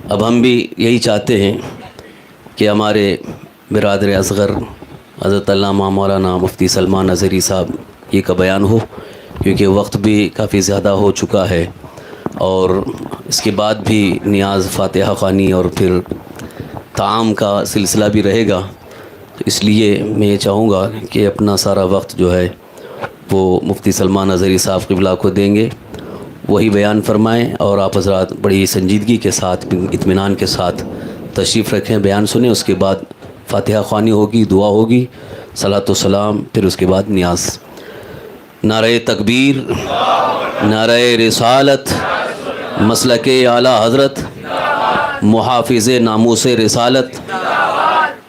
اب ہم بھی یہی چاہتے ہیں کہ ہمارے برادر اصغر حضرت علامہ مولانا مفتی سلمان اظہری صاحب یہ کا بیان ہو، کیونکہ وقت بھی کافی زیادہ ہو چکا ہے اور اس کے بعد بھی نیاز فاتحہ خوانی اور پھر طعام کا سلسلہ بھی رہے گا. تو اس لیے میں یہ چاہوں گا کہ اپنا سارا وقت جو ہے وہ مفتی سلمان اظہری صاحب قبلہ کو دیں گے، وہی بیان فرمائیں اور آپ حضرات بڑی سنجیدگی کے ساتھ اطمینان کے ساتھ تشریف رکھیں، بیان سنیں. اس کے بعد فاتحہ خوانی ہوگی، دعا ہوگی، صلاۃ و سلام، پھر اس کے بعد نیاز. نعرہ تکبیر، نعرہ رسالت، مسلک اعلیٰ حضرت، محافظ ناموس رسالت،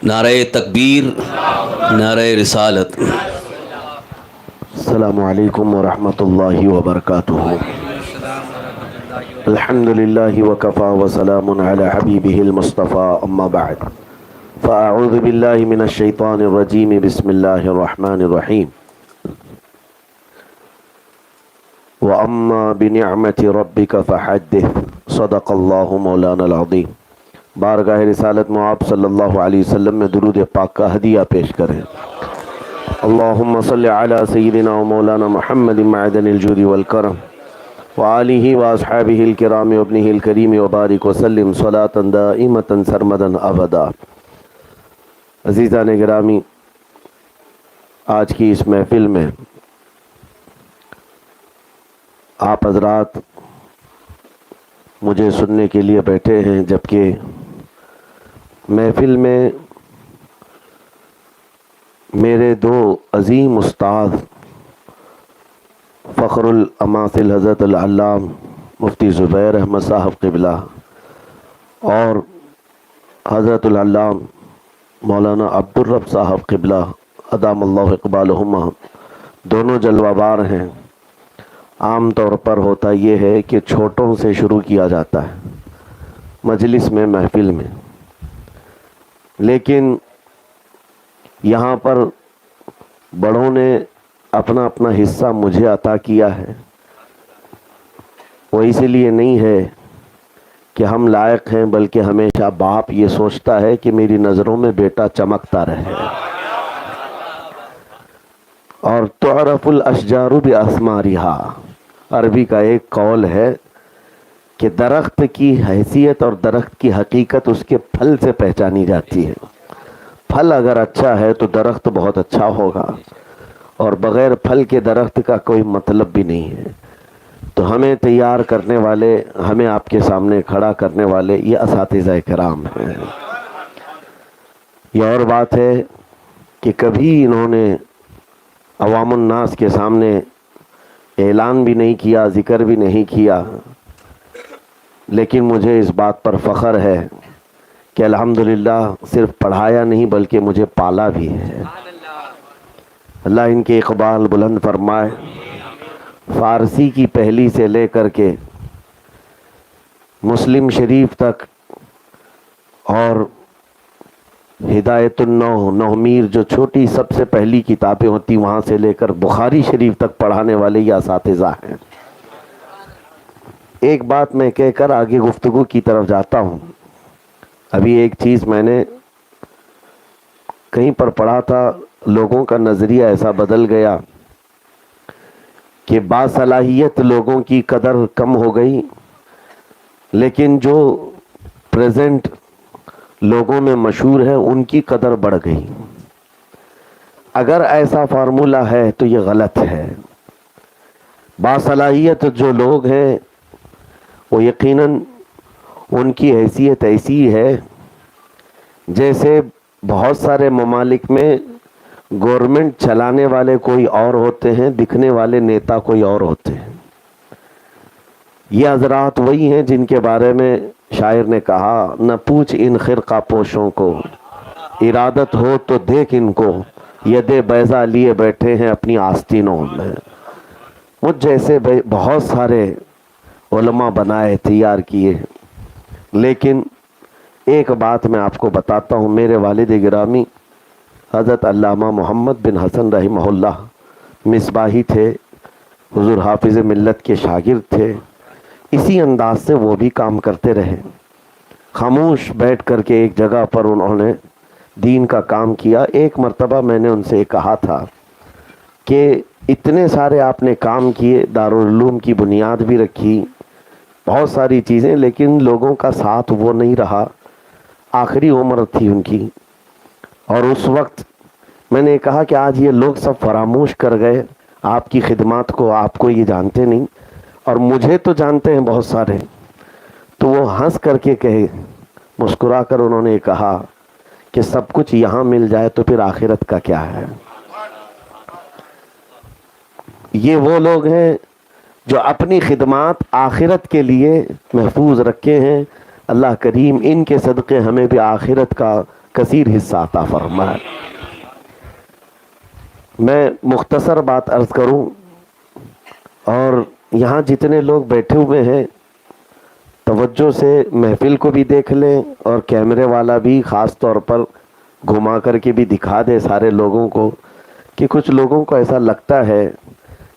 نعرہ تکبیر، نعرہ رسالت. السلام علیکم ورحمۃ اللہ وبرکاتہ. الحمد للہ وکفا وسلام علی حبیبہ المصطفیٰ، اما بعد فاعوذ باللہ من الشیطان الرجیم، بسم اللہ الرحمن الرحیم. وَأَمَّا بِنِعْمَةِ رَبِّكَ فَحَدِّثْ، صدق اللہ مولانا العظیم. بارگاہ رسالت میں آپ صلی اللہ علیہ وسلم میں درود پاک کا ہدیہ پیش کریں. اللہم صلی علی سیدنا و مولانا محمد معدن الجود والکرم وآلہ واصحابہ الکرام وابنہ الکریم وبارک وسلم صلاة دائمة سرمدا ابدا. عزیزان گرامی، آج کی اس محفل میں آپ حضرات مجھے سننے کے لیے بیٹھے ہیں، جبکہ محفل میں میرے دو عظیم استاد فخر الاماثل حضرت العلام مفتی زبیر احمد صاحب قبلہ اور حضرت العلام مولانا عبدالرب صاحب قبلہ ادام اللہ اقبالہما دونوں جلوہ بار ہیں. عام طور پر ہوتا یہ ہے کہ چھوٹوں سے شروع کیا جاتا ہے مجلس میں، محفل میں، لیکن یہاں پر بڑوں نے اپنا اپنا حصہ مجھے عطا کیا ہے. وہ اسی لیے نہیں ہے کہ ہم لائق ہیں، بلکہ ہمیشہ باپ یہ سوچتا ہے کہ میری نظروں میں بیٹا چمکتا رہے. اور تعرف الاشجار باسمارہا، عربی کا ایک قول ہے کہ درخت کی حیثیت اور درخت کی حقیقت اس کے پھل سے پہچانی جاتی ہے. پھل اگر اچھا ہے تو درخت بہت اچھا ہوگا، اور بغیر پھل کے درخت کا کوئی مطلب بھی نہیں ہے. تو ہمیں تیار کرنے والے، ہمیں آپ کے سامنے کھڑا کرنے والے یہ اساتذہ کرام ہیں. یہ اور بات ہے کہ کبھی انہوں نے عوام الناس کے سامنے اعلان بھی نہیں کیا، ذکر بھی نہیں کیا، لیکن مجھے اس بات پر فخر ہے کہ الحمدللہ صرف پڑھایا نہیں بلکہ مجھے پالا بھی ہے. اللہ ان کے اقبال بلند فرمائے. فارسی کی پہلی سے لے کر کے مسلم شریف تک اور ہدایت نو میر جو چھوٹی سب سے پہلی کتابیں ہوتی وہاں سے لے کر بخاری شریف تک پڑھانے والے یہ اساتذہ ہیں. ایک بات میں کہہ کر آگے گفتگو کی طرف جاتا ہوں. ابھی ایک چیز میں نے کہیں پر پڑھا تھا، لوگوں کا نظریہ ایسا بدل گیا کہ باصلاحیت لوگوں کی قدر کم ہو گئی، لیکن جو پریزنٹ لوگوں میں مشہور ہے ان کی قدر بڑھ گئی. اگر ایسا فارمولہ ہے تو یہ غلط ہے. باصلاحیت جو لوگ ہیں وہ یقیناً ان کی حیثیت ایسی ہے جیسے بہت سارے ممالک میں گورنمنٹ چلانے والے کوئی اور ہوتے ہیں، دکھنے والے نیتا کوئی اور ہوتے ہیں. یہ حضرات وہی ہیں جن کے بارے میں شاعر نے کہا، نہ پوچھ ان خرقہ پوشوں کو، ارادت ہو تو دیکھ ان کو، ید بیضا لیے بیٹھے ہیں اپنی آستینوں میں. مجھ جیسے بہت سارے علماء بنائے، تیار کیے، لیکن ایک بات میں آپ کو بتاتا ہوں. میرے والد گرامی حضرت علامہ محمد بن حسن رحمہ اللہ مصباحی تھے، حضور حافظ ملت کے شاگرد تھے. اسی انداز سے وہ بھی کام کرتے رہے. خاموش بیٹھ کر کے ایک جگہ پر انہوں نے دین کا کام کیا. ایک مرتبہ میں نے ان سے کہا تھا کہ اتنے سارے آپ نے کام کیے, دارالعلوم کی بنیاد بھی رکھی, بہت ساری چیزیں, لیکن لوگوں کا ساتھ وہ نہیں رہا. آخری عمر تھی ان کی, اور اس وقت میں نے کہا کہ آج یہ لوگ سب فراموش کر گئے آپ کی خدمات کو, آپ کو یہ جانتے نہیں, اور مجھے تو جانتے ہیں بہت سارے. تو وہ ہنس کر کے کہے, مسکرا کر انہوں نے کہا کہ سب کچھ یہاں مل جائے تو پھر آخرت کا کیا ہے. یہ وہ لوگ ہیں جو اپنی خدمات آخرت کے لیے محفوظ رکھے ہیں. اللہ کریم ان کے صدقے ہمیں بھی آخرت کا کثیر حصہ عطا فرمائے. میں مختصر بات عرض کروں, اور یہاں جتنے لوگ بیٹھے ہوئے ہیں توجہ سے محفل کو بھی دیکھ لیں, اور کیمرے والا بھی خاص طور پر گھما کر کے بھی دکھا دے سارے لوگوں کو, کہ کچھ لوگوں کو ایسا لگتا ہے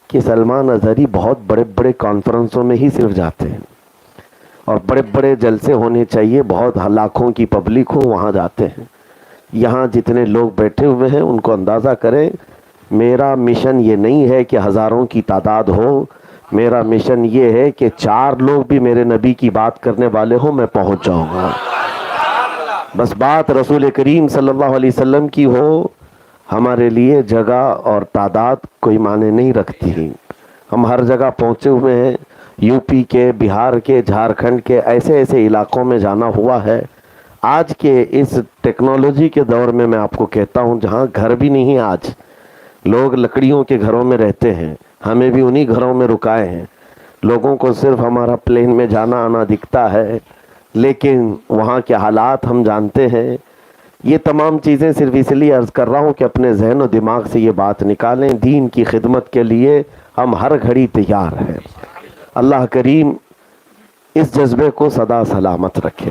کہ سلمان اظہری بہت بڑے بڑے کانفرنسوں میں ہی صرف جاتے ہیں, اور بڑے بڑے جلسے ہونے چاہیے, بہت لاکھوں کی پبلک ہو وہاں جاتے ہیں. یہاں جتنے لوگ بیٹھے ہوئے ہیں ان کو اندازہ کریں, میرا مشن یہ نہیں ہے کہ ہزاروں کی تعداد ہو, میرا مشن یہ ہے کہ 4 لوگ بھی میرے نبی کی بات کرنے والے ہوں, میں پہنچ جاؤں گا. بس بات رسول کریم صلی اللہ علیہ وسلم کی ہو, ہمارے لیے جگہ اور تعداد کوئی معنی نہیں رکھتی. ہم ہر جگہ پہنچے ہوئے ہیں, یو پی کے, بہار کے, جھارکھنڈ کے, ایسے ایسے علاقوں میں جانا ہوا ہے. آج کے اس ٹیکنالوجی کے دور میں آپ کو کہتا ہوں, جہاں گھر بھی نہیں, آج لوگ لکڑیوں کے گھروں میں رہتے ہیں, ہمیں بھی انہی گھروں میں رکائے ہیں. لوگوں کو صرف ہمارا پلین میں جانا آنا دکھتا ہے, لیکن وہاں کے حالات ہم جانتے ہیں. یہ تمام چیزیں صرف اس لیے عرض کر رہا ہوں کہ اپنے ذہن و دماغ سے یہ بات نکالیں, دین کی خدمت کے لیے ہم ہر گھڑی تیار ہیں. اللہ کریم اس جذبے کو سدا سلامت رکھے.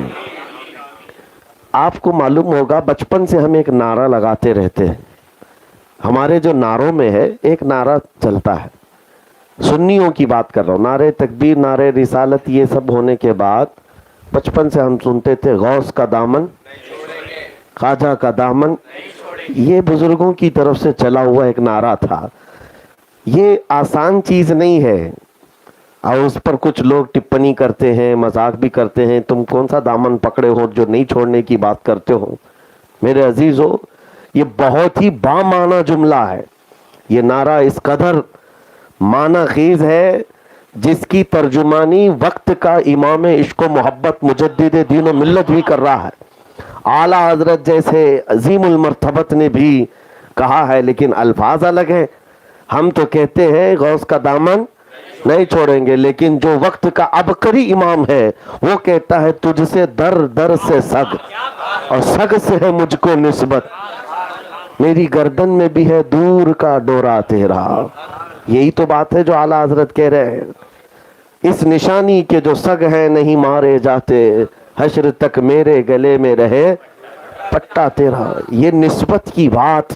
آپ کو معلوم ہوگا بچپن سے ہم ایک نعرہ لگاتے رہتے ہیں. ہمارے جو نعروں میں ہے ایک نعرہ چلتا ہے, سنیوں کی بات کر رہا ہوں, نعرے تکبیر, نعرے رسالت, یہ سب ہونے کے بعد بچپن سے ہم سنتے تھے غوث کا دامن, خواجہ کا دامن. یہ بزرگوں کی طرف سے چلا ہوا ایک نعرہ تھا. یہ آسان چیز نہیں ہے, اور اس پر کچھ لوگ ٹپنی کرتے ہیں, مذاق بھی کرتے ہیں, تم کون سا دامن پکڑے ہو جو نہیں چھوڑنے کی بات کرتے ہو. میرے عزیزو, یہ بہت ہی بامعنی جملہ ہے. یہ نعرہ اس قدر معنی خیز ہے جس کی ترجمانی وقت کا امام عشق و محبت مجدد دین و ملت بھی کر رہا ہے. اعلیٰ حضرت جیسے عظیم المرتبت نے بھی کہا ہے, لیکن الفاظ الگ ہیں. ہم تو کہتے ہیں غوث کا دامن نہیں چھوڑیں گے, لیکن جو وقت کا عبقری امام ہے وہ کہتا ہے تجھ سے در در سے سگ, اور سگ سے ہے مجھ کو نسبت, میری گردن میں بھی ہے دور کا ڈورا تیرا. یہی تو بات ہے جو اعلیٰ حضرت کہہ رہے ہیں. اس نشانی کے جو سگ ہیں نہیں مارے جاتے, حشر تک میرے گلے میں رہے پٹا تیرا. یہ نسبت کی بات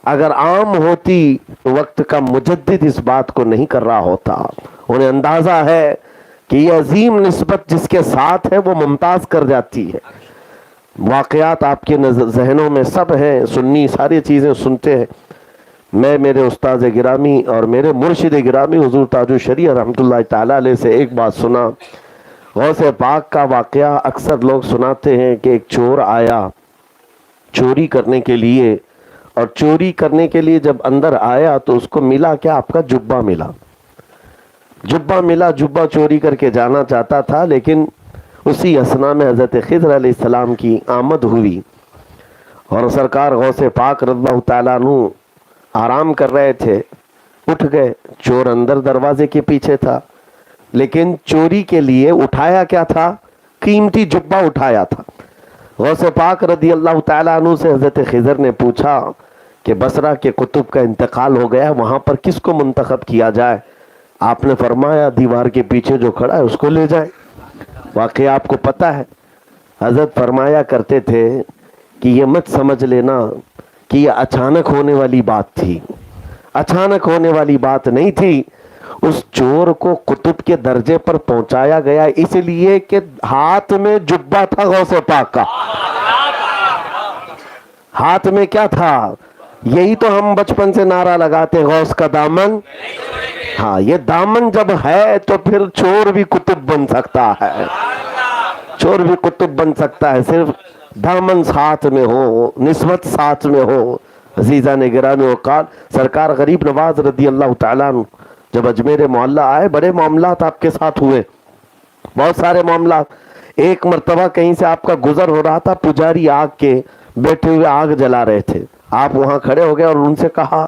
اگر عام ہوتی تو وقت کا مجدد اس بات کو نہیں کر رہا ہوتا. انہیں اندازہ ہے کہ یہ عظیم نسبت جس کے ساتھ ہے وہ ممتاز کر جاتی ہے. واقعات آپ کے ذہنوں میں سب ہیں, سنی ساری چیزیں سنتے ہیں. میں میرے استاذ گرامی اور میرے مرشد گرامی حضور تاج الشریعہ رحمۃ اللہ تعالیٰ علیہ سے ایک بات سنا. غوث پاک کا واقعہ اکثر لوگ سناتے ہیں کہ ایک چور آیا چوری کرنے کے لیے, اور چوری کرنے کے لیے جب اندر آیا تو اس کو ملا کیا, آپ کا جبہ ملا. جبہ ملا, جبہ چوری کر کے جانا چاہتا تھا, لیکن اسی اثنا میں حضرت خضر علیہ السلام کی آمد ہوئی, اور سرکار غوث پاک رضی اللہ تعالیٰ عنہ آرام کر رہے تھے. اٹھ گئے, چور اندر دروازے کے پیچھے تھا, لیکن چوری کے لیے اٹھایا کیا تھا, قیمتی جبہ اٹھایا تھا. غوث پاک رضی اللہ تعالیٰ عنہ سے حضرت خضر نے پوچھا کہ بصرہ کے قطب کا انتقال ہو گیا, وہاں پر کس کو منتخب کیا جائے؟ آپ نے فرمایا دیوار کے پیچھے جو کھڑا ہے اس کو لے جائیں. واقعہ آپ کو پتہ ہے. حضرت فرمایا کرتے تھے کہ یہ مت سمجھ لینا کہ یہ اچانک ہونے والی بات تھی. اچانک ہونے والی بات نہیں تھی. اس چور کو قطب کے درجے پر پہنچایا گیا اس لیے کہ ہاتھ میں جبہ تھا غوث پاک کا. ہاتھ میں کیا تھا؟ یہی تو ہم بچپن سے نعرہ لگاتے، غوث کا دامن. ہاں، یہ دامن جب ہے تو پھر چور بھی قطب بن سکتا ہے. چور بھی قطب بن سکتا ہے، صرف دامن ساتھ میں ہو، نسبت ساتھ میں ہو. عزیزان گرامی اوقات، سرکار غریب نواز رضی اللہ تعالیٰ عنہ جب اجمیر معلیٰ آئے، بڑے معاملات آپ کے ساتھ ہوئے، بہت سارے معاملات. ایک مرتبہ کہیں سے آپ کا گزر ہو رہا تھا، پجاری آگ کے بیٹھے ہوئے آگ جلا رہے تھے. آپ وہاں کھڑے ہو گئے اور ان سے کہا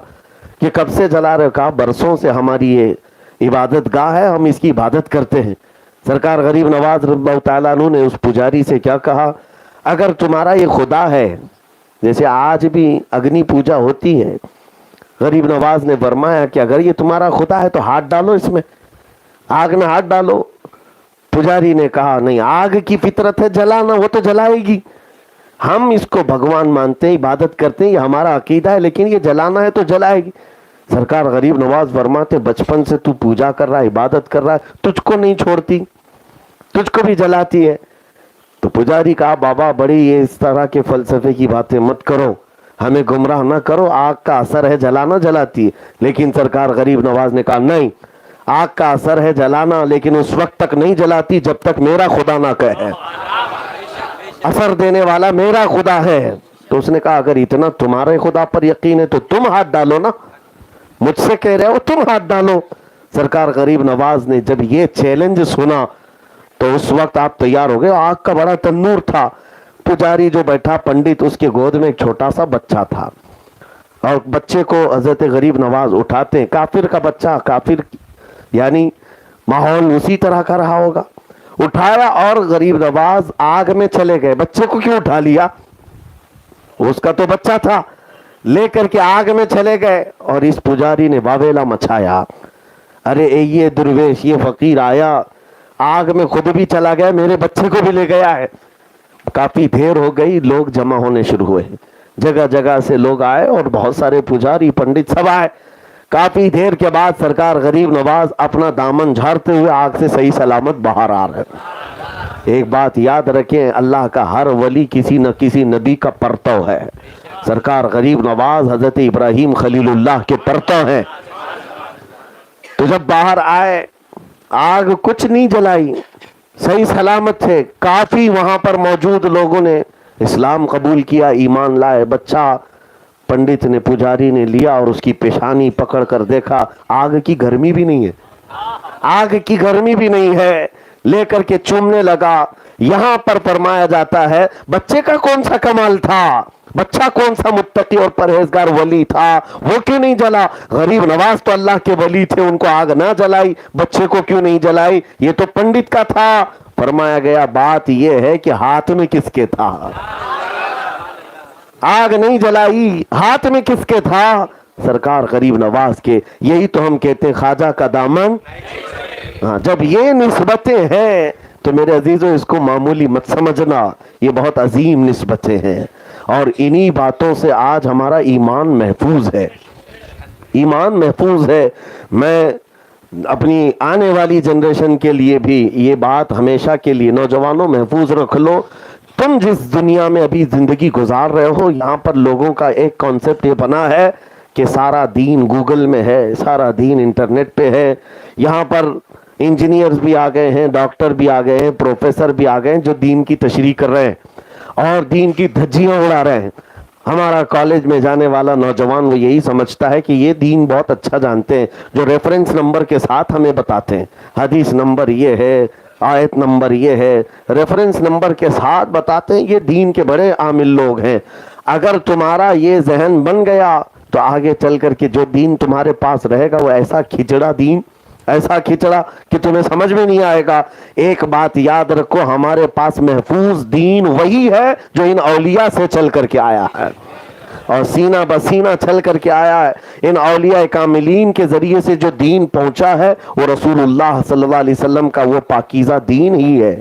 کہ کب سے جلا رہے ہو؟ کہا برسوں سے ہماری یہ عبادت گاہ ہے، ہم اس کی عبادت کرتے ہیں. سرکار غریب نواز رضی اللہ تعالیٰ عنہ نے اس پجاری سے کیا کہا؟ اگر تمہارا یہ خدا ہے، جیسے آج بھی اگنی پوجا ہوتی ہے، غریب نواز نے فرمایا کہ اگر یہ تمہارا خدا ہے تو ہاتھ ڈالو اس میں، آگ میں ہاتھ ڈالو. پجاری نے کہا نہیں، آگ کی فطرت ہے جلانا، وہ تو جلائے گی. ہم اس کو بھگوان مانتے ہیں، عبادت کرتے ہیں، یہ ہمارا عقیدہ ہے، لیکن یہ جلانا ہے تو جلائے گی. سرکار غریب نواز فرماتے بچپن سے تو پوجا کر رہا ہے، عبادت کر رہا ہے، تجھ کو نہیں چھوڑتی، تجھ کو بھی جلاتی ہے. تو پجاری کہا بابا بڑی یہ اس طرح کے فلسفے کی باتیں مت کرو، ہمیں گمراہ نہ کرو، آگ کا اثر ہے جلانا، جلاتی ہے. لیکن سرکار غریب نواز نے کہا نہیں، آگ کا اثر ہے جلانا، لیکن اس وقت تک نہیں جلاتی جب تک میرا خدا نہ کہے. اثر دینے والا میرا خدا ہے. تو اس نے کہا اگر اتنا تمہارے خدا پر یقین ہے تو تم ہاتھ ڈالو نا، مجھ سے کہہ رہے ہو تم ہاتھ ڈالو. سرکار غریب نواز نے جب یہ چیلنج سنا تو اس وقت آپ تیار ہو گئے. آگ کا بڑا تنور تھا. پجاری جو بیٹھا پنڈت، اس کے گود میں ایک چھوٹا سا بچہ تھا، اور بچے کو حضرت غریب نواز اٹھاتے ہیں. کافر کا بچہ، کافر یعنی ماحول اسی طرح کا رہا ہوگا. اٹھایا اور غریب نواز آگ میں چلے گئے. بچے کو کیوں اٹھا لیا؟ اس کا تو بچہ تھا. لے کر کے آگ میں چلے گئے اور اس پجاری نے واویلا مچایا. ارے یہ درویش، یہ فقیر آیا، آگ میں خود بھی چلا گیا، میرے بچے کو بھی لے گیا ہے. کافی دیر ہو گئی، لوگ جمع ہونے شروع ہوئے، جگہ جگہ سے لوگ آئے اور بہت سارے پجاری پنڈت سب آئے. کافی دیر کے بعد سرکار غریب نواز اپنا دامن جھاڑتے ہوئے آگ سے صحیح سلامت باہر آ رہے. ایک بات یاد رکھیں، اللہ کا ہر ولی کسی نہ کسی نبی کا پرتو ہے. سرکار غریب نواز حضرت ابراہیم خلیل اللہ کے پرتو ہیں. تو جب باہر آئے، آگ کچھ نہیں جلائی، صحیح سلامت تھے. کافی وہاں پر موجود لوگوں نے اسلام قبول کیا، ایمان لائے. بچہ پنڈت نے، پجاری نے لیا اور اس کی پیشانی پکڑ کر دیکھا، آگ کی گرمی بھی نہیں ہے، آگ کی گرمی بھی نہیں ہے. لے کر کے چومنے لگا. یہاں پر فرمایا جاتا ہے بچے کا کون سا کمال تھا، بچہ کون سا متقی اور پرہیزگار ولی تھا، وہ کیوں نہیں جلا؟ غریب نواز تو اللہ کے ولی تھے، ان کو آگ نہ جلائی، بچے کو کیوں نہیں جلائی؟ یہ تو پنڈت کا تھا. فرمایا گیا بات یہ ہے کہ ہاتھ میں کس کے تھا؟ آگ نہیں جلائی، ہاتھ میں کس کے تھا؟ سرکار غریب نواز کے. یہی تو ہم کہتے ہیں خواجہ کا دامن. ہاں، جب یہ نسبتیں ہیں تو میرے عزیزوں اس کو معمولی مت سمجھنا، یہ بہت عظیم نسبتیں ہیں، اور انہی باتوں سے آج ہمارا ایمان محفوظ ہے، ایمان محفوظ ہے. میں اپنی آنے والی جنریشن کے لیے بھی یہ بات ہمیشہ کے لیے، نوجوانوں محفوظ رکھ لو. تم جس دنیا میں ابھی زندگی گزار رہے ہو، یہاں پر لوگوں کا ایک کانسیپٹ یہ بنا ہے کہ سارا دین گوگل میں ہے، سارا دین انٹرنیٹ پہ ہے. یہاں پر انجینئرز بھی آ گئے ہیں، ڈاکٹر بھی آ گئے ہیں، پروفیسر بھی آ گئے ہیں جو دین کی تشریح کر رہے ہیں اور دین کی دھجیاں اڑا رہے ہیں. ہمارا کالج میں جانے والا نوجوان وہ یہی سمجھتا ہے کہ یہ دین بہت اچھا جانتے ہیں، جو ریفرنس نمبر کے ساتھ ہمیں بتاتے ہیں، حدیث نمبر یہ ہے، آیت نمبر یہ ہے، ریفرنس نمبر کے ساتھ بتاتے ہیں. یہ دین کے بڑے عامل لوگ ہیں. اگر تمہارا یہ ذہن بن گیا تو آگے چل کر کے جو دین تمہارے پاس رہے گا وہ ایسا کھچڑا دین، ایسا کھچڑا کہ تمہیں سمجھ میں نہیں آئے گا. ایک بات یاد رکھو، ہمارے پاس محفوظ دین وہی ہے جو ان اولیاء سے چل کر کے آیا ہے اور سینہ بسینہ چل کر کے آیا ہے. ان اولیاء کاملین کے ذریعے سے جو دین پہنچا ہے وہ رسول اللہ صلی اللہ علیہ وسلم کا وہ پاکیزہ دین ہی ہے.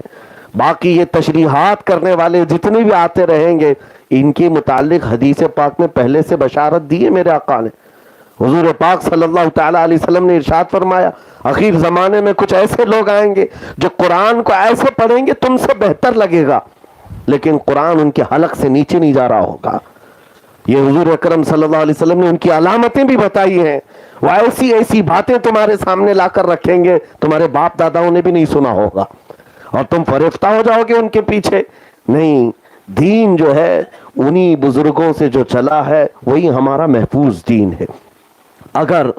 باقی یہ تشریحات کرنے والے جتنے بھی آتے رہیں گے، ان کے متعلق حدیث پاک میں پہلے سے بشارت دی ہے میرے آقا نے. حضور پاک صلی اللہ تعالیٰ علیہ وسلم نے ارشاد فرمایا اخیر زمانے میں کچھ ایسے لوگ آئیں گے جو قرآن کو ایسے پڑھیں گے تم سے بہتر لگے گا، لیکن قرآن ان کے حلق سے نیچے نہیں جا رہا ہوگا۔ یہ حضور اکرم صلی اللہ علیہ وسلم نے ان کی علامتیں بھی بتائی ہیں، وہ ایسی ایسی باتیں تمہارے سامنے لا کر رکھیں گے تمہارے باپ داداؤں نے بھی نہیں سنا ہوگا، اور تم فریفتہ ہو جاؤ گے ان کے پیچھے۔ نہیں، دین جو ہے انہی بزرگوں سے جو چلا ہے وہی ہمارا محفوظ دین ہے۔ اگر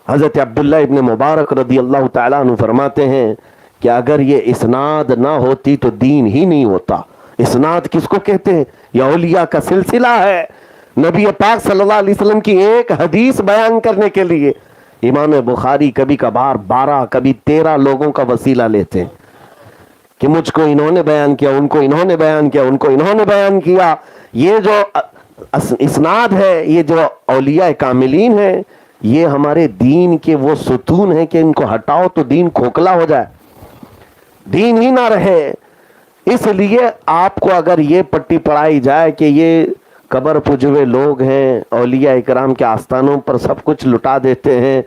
حضرت عبداللہ ابن مبارک رضی اللہ تعالیٰ عنہ فرماتے ہیں کہ اگر یہ اسناد نہ ہوتی تو دین ہی نہیں ہوتا۔ اسناد کس کو کہتے ہیں؟ یہ اولیاء کا سلسلہ ہے۔ نبی پاک صلی اللہ علیہ وسلم کی ایک حدیث بیان کرنے کے لیے امام بخاری کبھی کبھار 12 کبھی 13 لوگوں کا وسیلہ لیتے ہیں کہ مجھ کو انہوں نے بیان کیا، ان کو انہوں نے بیان کیا، ان کو انہوں نے بیان کیا۔ یہ جو اسناد ہے، یہ جو اولیاء کاملین ہیں، یہ ہمارے دین کے وہ ستون ہیں کہ ان کو ہٹاؤ تو دین کھوکھلا ہو جائے، دین ہی نہ رہے۔ اس لیے آپ کو اگر یہ پٹی پڑھائی جائے کہ یہ قبر پجوے لوگ ہیں، اولیاء اکرام کے آستانوں پر سب کچھ لٹا دیتے ہیں،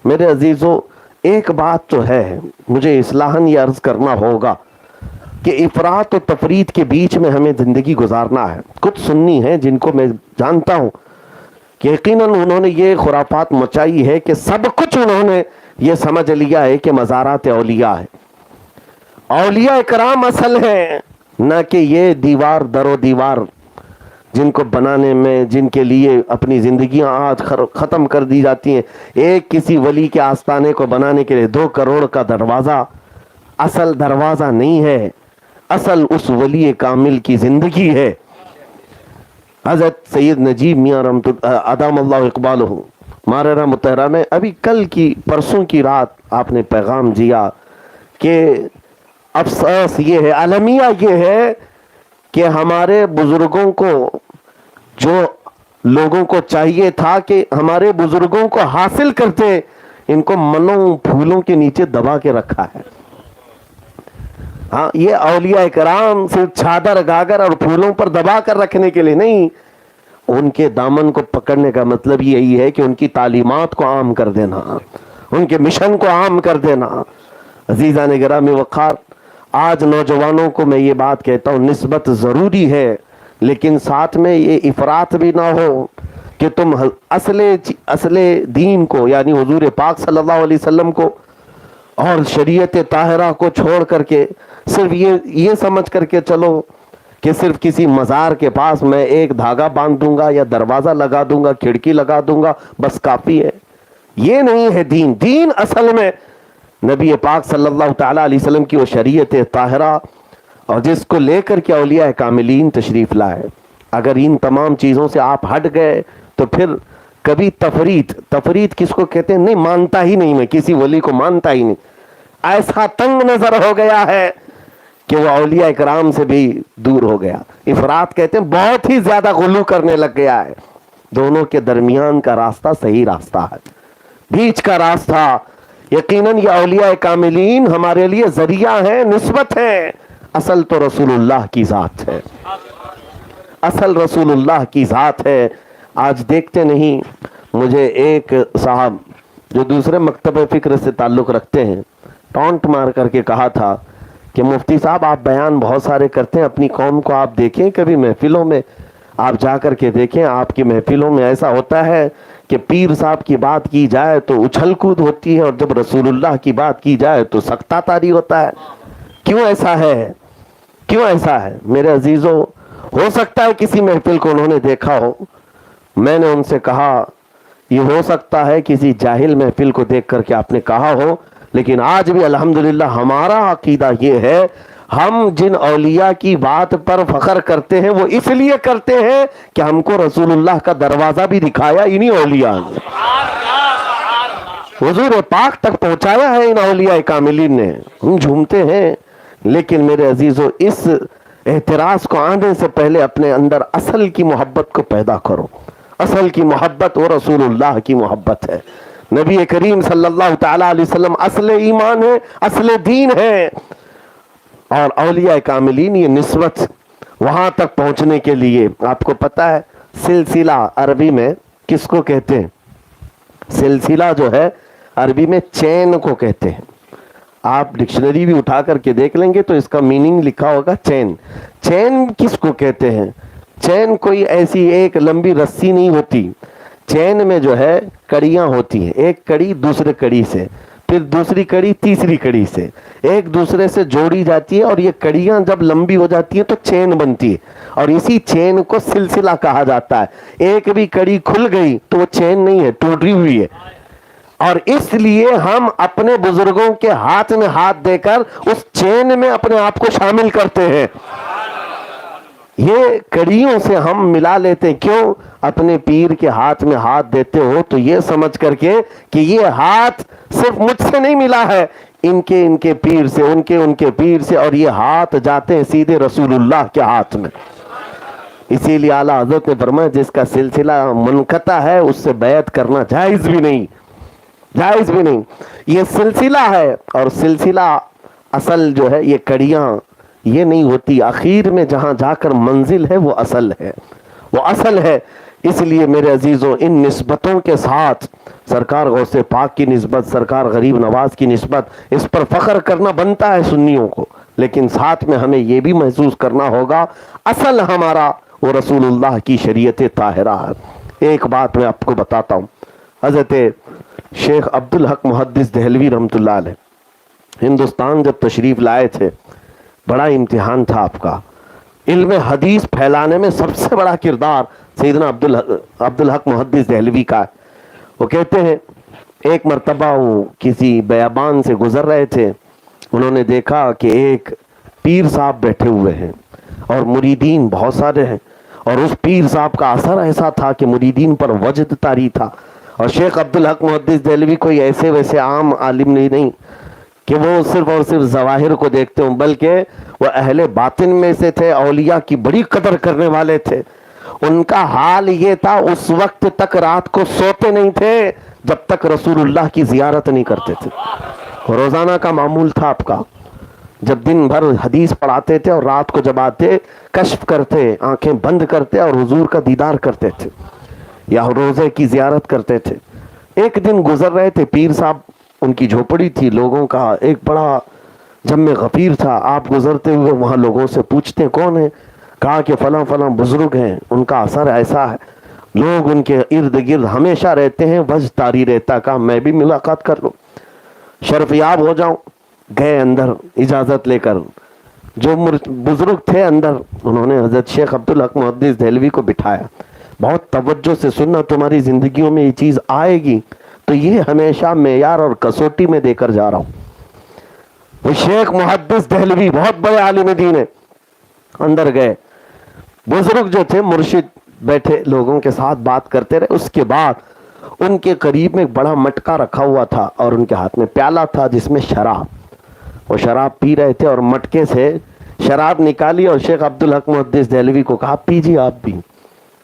میرے عزیزو ایک بات تو ہے، مجھے اصلاحاً یہ عرض کرنا ہوگا کہ افراط و تفریط کے بیچ میں ہمیں زندگی گزارنا ہے۔ کچھ سنی ہیں جن کو میں جانتا ہوں کہ یقیناً انہوں نے یہ خرافات مچائی ہے کہ سب کچھ انہوں نے یہ سمجھ لیا ہے کہ مزارات اولیاء ہے۔ اولیاء کرام اصل ہیں، نہ کہ یہ دیوار در و دیوار جن کو بنانے میں، جن کے لیے اپنی زندگیاں آج ختم کر دی جاتی ہیں۔ ایک کسی ولی کے آستانے کو بنانے کے لیے 2 کروڑ کا دروازہ اصل دروازہ نہیں ہے، اصل اس ولی کامل کی زندگی ہے۔ حضرت سید نجیب میاں رحمۃ ادام اللہ اقبالہ ماررہ مطہرہ میں ابھی کل کی پرسوں کی رات آپ نے پیغام دیا کہ افسوس یہ ہے، المیہ یہ ہے کہ ہمارے بزرگوں کو، جو لوگوں کو چاہیے تھا کہ ہمارے بزرگوں کو حاصل کرتے، ان کو منوں پھولوں کے نیچے دبا کے رکھا ہے۔ ہاں، یہ اولیاء کرام صرف چادر گاگر اور پھولوں پر دبا کر رکھنے کے لیے نہیں، ان کے دامن کو پکڑنے کا مطلب یہی ہے کہ ان کی تعلیمات کو عام کر دینا، ان کے مشن کو عام کر دینا۔ عزیزان گرامی وقار، آج نوجوانوں کو میں یہ بات کہتا ہوں، نسبت ضروری ہے لیکن ساتھ میں یہ افراط بھی نہ ہو کہ تم اصل دین کو یعنی حضور پاک صلی اللہ علیہ وسلم کو اور شریعت طاہرہ کو چھوڑ کر کے صرف یہ سمجھ کر کے چلو کہ صرف کسی مزار کے پاس میں ایک دھاگا باندھ دوں گا یا دروازہ لگا دوں گا، کھڑکی لگا دوں گا، بس کافی ہے۔ یہ نہیں ہے دین۔ دین اصل میں نبی پاک صلی اللہ تعالیٰ علیہ وسلم کی وہ شریعت طاہرہ اور جس کو لے کر کے اولیاء کاملین تشریف لائے۔ اگر ان تمام چیزوں سے آپ ہٹ گئے تو پھر کبھی تفریط کس کو کہتے ہیں؟ نہیں مانتا ہی نہیں، میں کسی ولی کو مانتا ہی نہیں، ایسا تنگ نظر ہو گیا ہے کہ وہ اولیاء کرام سے بھی دور ہو گیا۔ افراط کہتے ہیں بہت ہی زیادہ غلو کرنے لگ گیا ہے۔ دونوں کے درمیان کا راستہ صحیح راستہ ہے، بیچ کا راستہ۔ یقیناً یہ اولیاء کاملین ہمارے لیے ذریعہ ہیں، نسبت ہے، اصل تو رسول اللہ کی ذات ہے، اصل رسول اللہ کی ذات ہے۔ آج دیکھتے نہیں، مجھے ایک صاحب جو دوسرے مکتب فکر سے تعلق رکھتے ہیں ٹونٹ مار کر کے کہا تھا کہ مفتی صاحب آپ بیان بہت سارے کرتے ہیں، اپنی قوم کو آپ دیکھیں، کبھی محفلوں میں آپ جا کر کے دیکھیں، آپ کی محفلوں میں ایسا ہوتا ہے کہ پیر صاحب کی بات کی جائے تو اچھل کود ہوتی ہے اور جب رسول اللہ کی بات کی جائے تو سکتہ طاری ہوتا ہے۔ کیوں ایسا ہے؟ کیوں ایسا ہے میرے عزیزوں؟ ہو سکتا ہے کسی محفل کو انہوں نے دیکھا ہو، میں نے ان سے کہا یہ ہو سکتا ہے کسی جاہل محفل کو دیکھ کر کے آپ نے کہا ہو، لیکن آج بھی الحمدللہ ہمارا عقیدہ یہ ہے، ہم جن اولیاء کی بات پر فخر کرتے ہیں وہ اس لیے کرتے ہیں کہ ہم کو رسول اللہ کا دروازہ بھی دکھایا انہی اولیاء نے، حضور پاک تک پہنچایا ہے ان اولیاء کاملین نے۔ ہم جھومتے ہیں، لیکن میرے عزیزو اس اعتراض کو آنے سے پہلے اپنے اندر اصل کی محبت کو پیدا کرو۔ اصل کی محبت وہ رسول اللہ کی محبت ہے، نبی کریم صلی اللہ تعالیٰ علیہ وسلم اصل ایمان ہے، اصل دین ہے، اور اولیاء کاملین یہ نسبت وہاں تک پہنچنے کے لیے۔ آپ کو پتہ ہے سلسلہ عربی میں کس کو کہتے ہیں؟ سلسلہ جو ہے عربی میں چین کو کہتے ہیں. آپ ڈکشنری بھی اٹھا کر کے دیکھ لیں گے تو اس کا میننگ لکھا ہوگا چین. چین کس کو کہتے ہیں؟ چین کوئی ایسی ایک لمبی رسی نہیں ہوتی. چین میں جو ہے کڑیاں ہوتی ہیں, ایک کڑی دوسرے کڑی سے, پھر دوسری کڑی تیسری کڑی سے ایک دوسرے سے جوڑی جاتی ہے, اور یہ کڑیاں جب لمبی ہو جاتی ہیں تو چین بنتی ہے, اور اسی چین کو سلسلہ کہا جاتا ہے. ایک بھی کڑی کھل گئی تو وہ چین نہیں ہے, ٹوٹی ہوئی ہے. اور اس لیے ہم اپنے بزرگوں کے ہاتھ میں ہاتھ دے کر اس چین میں اپنے آپ کو شامل کرتے ہیں. یہ کڑیوں سے ہم ملا لیتے ہیں. کیوں؟ اپنے پیر کے ہاتھ میں ہاتھ دیتے ہو تو یہ سمجھ کر کے کہ یہ ہاتھ صرف مجھ سے نہیں ملا ہے, ان کے پیر سے, ان کے پیر سے, اور یہ ہاتھ جاتے ہیں سیدھے رسول اللہ کے ہاتھ میں. اسی لیے اعلیٰ حضرت نے فرمایا جس کا سلسلہ منقطع ہے اس سے بیعت کرنا جائز بھی نہیں, جائز بھی نہیں. یہ سلسلہ ہے, اور سلسلہ اصل جو ہے یہ کڑیاں یہ نہیں ہوتی, آخر میں جہاں جا کر منزل ہے وہ اصل ہے, وہ اصل ہے. اس لیے میرے عزیزوں ان نسبتوں کے ساتھ سرکار غوث پاک کی نسبت, سرکار غریب نواز کی نسبت, اس پر فخر کرنا بنتا ہے سنیوں کو, لیکن ساتھ میں ہمیں یہ بھی محسوس کرنا ہوگا اصل ہمارا وہ رسول اللہ کی شریعت طاہرہ ہے. ایک بات میں آپ کو بتاتا ہوں, حضرت شیخ عبدالحق محدث دہلوی رحمۃ اللہ علیہ ہندوستان جب تشریف لائے تھے, بڑا امتحان تھا آپ کا. علم حدیث پھیلانے میں سب سے بڑا کردار سیدنا عبدالحق محدث دہلوی کا ہے. وہ کہتے ہیں ایک مرتبہ وہ کسی بیابان سے گزر رہے تھے, انہوں نے دیکھا کہ ایک پیر صاحب بیٹھے ہوئے ہیں اور مریدین بہت سارے ہیں, اور اس پیر صاحب کا اثر ایسا تھا کہ مریدین پر وجد طاری تھا. اور شیخ عبدالحق محدث دہلوی کوئی ایسے ویسے عام عالم نہیں کہ وہ صرف اور صرف ظواہر کو دیکھتے ہوں, بلکہ وہ اہل باطن میں سے تھے, اولیاء کی بڑی قدر کرنے والے تھے. ان کا حال یہ تھا اس وقت تک رات کو سوتے نہیں تھے جب تک رسول اللہ کی زیارت نہیں کرتے تھے. روزانہ کا معمول تھا آپ کا, جب دن بھر حدیث پڑھاتے تھے اور رات کو جب آتے کشف کرتے, آنکھیں بند کرتے اور حضور کا دیدار کرتے تھے یا روزے کی زیارت کرتے تھے. ایک دن گزر رہے تھے, پیر صاحب ان کی جھوپڑی تھی, لوگوں کا ایک بڑا جم غفیر تھا. آپ گزرتے ہوئے وہاں لوگوں سے پوچھتے کون ہیں, کہا کہ فلاں فلاں بزرگ ہیں, ان کا اثر ایسا ہے, لوگ ان کے ارد گرد ہمیشہ رہتے ہیں, وجہ طاری رہتا. کہا میں بھی ملاقات کر لوں, شرف یاب ہو جاؤں. گئے اندر اجازت لے کر, جو بزرگ تھے اندر, انہوں نے حضرت شیخ عبدالحق محدث دہلوی کو بٹھایا. بہت توجہ سے سننا, تمہاری زندگیوں میں یہ چیز آئے گی تو یہ ہمیشہ معیار اور کسوٹی میں دے کر جا رہا ہوں. وہ شیخ محدث دہلوی بہت بڑے عالم دین ہیں. اندر گئے, بزرگ جو تھے مرشد بیٹھے لوگوں کے ساتھ بات کرتے رہے. اس کے بعد ان کے قریب میں ایک بڑا مٹکا رکھا ہوا تھا اور ان کے ہاتھ میں پیالہ تھا جس میں شراب, وہ شراب پی رہے تھے, اور مٹکے سے شراب نکالی اور شیخ عبدالحق محدث دہلوی کو کہا پیجیے آپ بھی.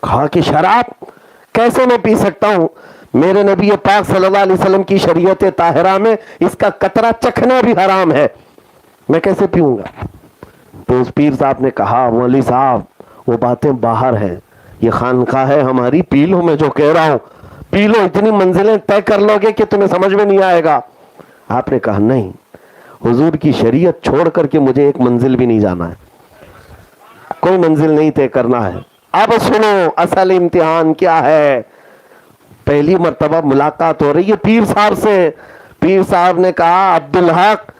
کہا کہ شراب کیسے میں پی سکتا ہوں, میرے نبی پاک صلی اللہ علیہ وسلم کی شریعت طاہرہ میں اس کا قطرہ چکھنا بھی حرام ہے, میں کیسے پیوں گا. تو اس پیر صاحب نے کہا مولوی صاحب وہ باتیں باہر ہیں, یہ خانقاہ ہے ہماری, پی لو, میں جو کہہ رہا ہوں پی لو, اتنی منزلیں طے کر لو گے کہ تمہیں سمجھ میں نہیں آئے گا. آپ نے کہا نہیں, حضور کی شریعت چھوڑ کر کے مجھے ایک منزل بھی نہیں جانا ہے, کوئی منزل نہیں طے کرنا ہے. اب سنو اصل امتحان کیا ہے. پہلی مرتبہ ملاقات ہو رہی ہے پیر صاحب سے. پیر صاحب نے کہا عبدالحق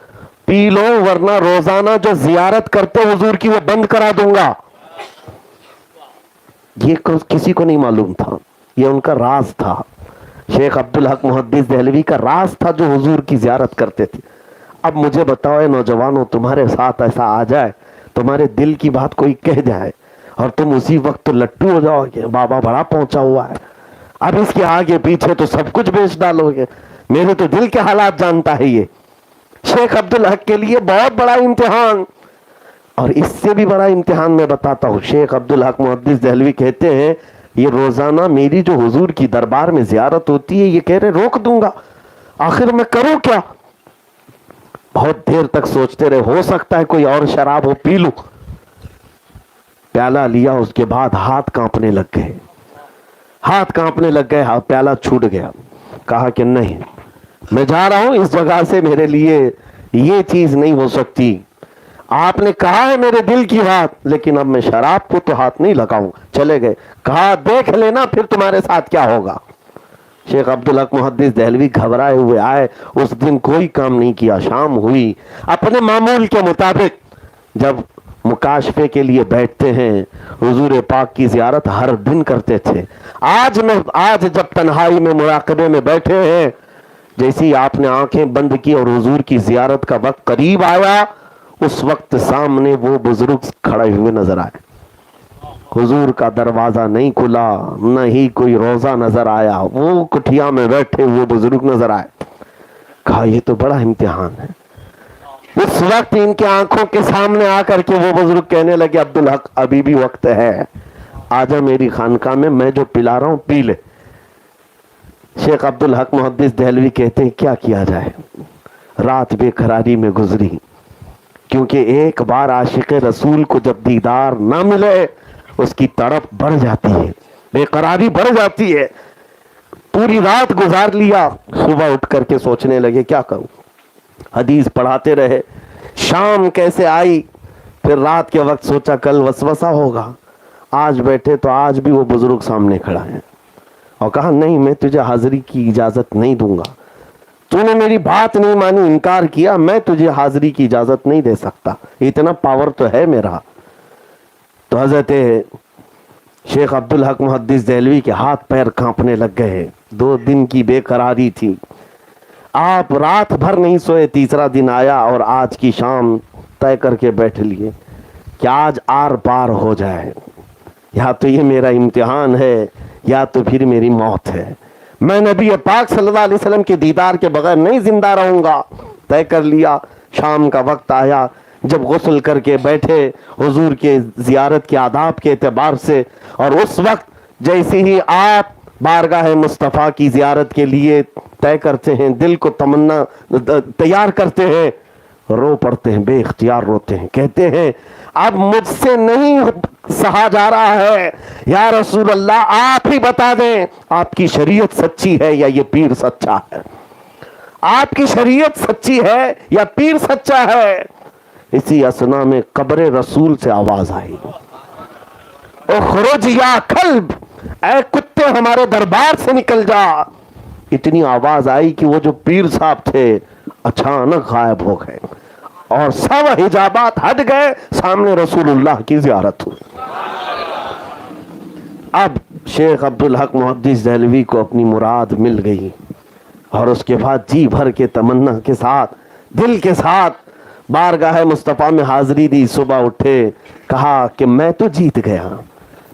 پی لو ورنہ روزانہ جو زیارت کرتے حضور کی وہ بند کرا دوں گا. یہ کسی کو نہیں معلوم تھا, یہ ان کا راز تھا. شیخ عبدالحق محدث دہلوی کا راز تھا جو حضور کی زیارت کرتے تھے. اب مجھے بتاؤ اے نوجوانوں, تمہارے ساتھ ایسا آ جائے, تمہارے دل کی بات کوئی کہہ جائے اور تم اسی وقت تو لٹو ہو جاؤ گے, بابا بڑا پہنچا ہوا ہے, اب اس کے آگے پیچھے تو سب کچھ بیچ ڈالو گے. میرے تو دل کے حالات جانتا ہے یہ. شیخ عبدالحق کے لیے بہت بڑا امتحان, اور اس سے بھی بڑا امتحان میں بتاتا ہوں. شیخ عبدالحق محدث دہلوی کہتے ہیں یہ روزانہ میری جو حضور کی دربار میں زیارت ہوتی ہے, یہ کہہ رہے روک دوں گا, آخر میں کروں کیا. بہت دیر تک سوچتے رہے, ہو سکتا ہے کوئی اور شراب ہو, پی لوں. پیالہ لیا, اس کے بعد ہاتھ کانپنے لگ گئے, ہاتھ کانپنے لگ گئے, پیالہ چھوٹ گیا. کہا کہ نہیں، میں جا رہا ہوں اس جگہ سے، میرے لیے یہ چیز نہیں ہو سکتی، آپ نے کہا ہے میرے دل کی بات، لیکن اب میں شراب کو تو ہاتھ نہیں لگاؤں. چلے گئے. کہا دیکھ لینا پھر تمہارے ساتھ کیا ہوگا. شیخ عبدالحق محدث دہلوی گھبرائے ہوئے آئے. اس دن کوئی کام نہیں کیا. شام ہوئی، اپنے معمول کے مطابق جب مکاشفے کے لیے بیٹھتے ہیں، حضور پاک کی زیارت ہر دن کرتے تھے. آج جب تنہائی میں مراقبے میں بیٹھے ہیں، جیسی آپ نے آنکھیں بند کی اور حضور کی زیارت کا وقت قریب آیا، اس وقت سامنے وہ بزرگ کھڑے ہوئے نظر آئے. حضور کا دروازہ نہیں کھلا، نہ ہی کوئی روزہ نظر آیا، وہ کٹھیا میں بیٹھے وہ بزرگ نظر آئے. کہا یہ تو بڑا امتحان ہے. اس وقت ان کے آنکھوں کے سامنے آ کر کے وہ بزرگ کہنے لگے عبدالحق ابھی بھی وقت ہے، آجا میری خانقاہ میں جو پلا رہا ہوں پی لے. شیخ عبدالحق محدث دہلوی کہتے ہیں کیا کیا جائے، رات بے قراری میں گزری، کیونکہ ایک بار عاشق رسول کو جب دیدار نہ ملے اس کی تڑپ بڑھ جاتی ہے، بے قراری بڑھ جاتی ہے. پوری رات گزار لیا. صبح اٹھ کر کے سوچنے لگے کیا کروں. حدیث پڑھاتے رہے. شام کیسے آئی، پھر رات کے وقت سوچا کل وسوسہ ہوگا. آج بیٹھے تو آج بھی وہ بزرگ سامنے کھڑا ہے اور کہا نہیں میں تجھے حاضری کی اجازت نہیں دوں گا، تو نے میری بات نہیں مانی، انکار کیا، میں تجھے حاضری کی اجازت نہیں دے سکتا، اتنا پاور تو ہے میرا. تو حضرت شیخ عبدالحق محدث دہلوی کے ہاتھ پیر کانپنے لگ گئے. 2 دن کی بے قراری تھی. آپ رات بھر نہیں سوئے. تیسرا دن آیا اور آج کی شام طے کر کے بیٹھ لیے کہ آج آر پار ہو جائے، یا تو یہ میرا امتحان ہے یا تو پھر میری موت ہے. میں نبی پاک صلی اللہ علیہ وسلم کے دیدار کے بغیر نہیں زندہ رہوں گا. طے کر لیا. شام کا وقت آیا. جب غسل کر کے بیٹھے حضور کے زیارت کے آداب کے اعتبار سے، اور اس وقت جیسے ہی آپ بارگاہ مصطفیٰ کی زیارت کے لیے طے کرتے ہیں، دل کو تمنا تیار کرتے ہیں، رو پڑتے ہیں، بے اختیار روتے ہیں. کہتے ہیں اب مجھ سے نہیں سہا جا رہا ہے، یا رسول اللہ آپ ہی بتا دیں آپ کی شریعت سچی ہے یا یہ پیر سچا ہے، آپ کی شریعت سچی ہے یا پیر سچا ہے. اسی اسنا میں قبر رسول سے آواز آئی، اخرج یا کلب، اے کتے ہمارے دربار سے نکل جا. اتنی آواز آئی کہ وہ جو پیر صاحب تھے اچانک غائب ہو گئے اور سب حجابات ہٹ گئے. سامنے رسول اللہ کی زیارت ہوئی. اب شیخ عبدالحق محدث دہلوی کو اپنی مراد مل گئی، اور اس کے بعد جی بھر کے تمنا کے ساتھ، دل کے ساتھ بارگاہ مصطفیٰ میں حاضری دی. صبح اٹھے، کہا کہ میں تو جیت گیا،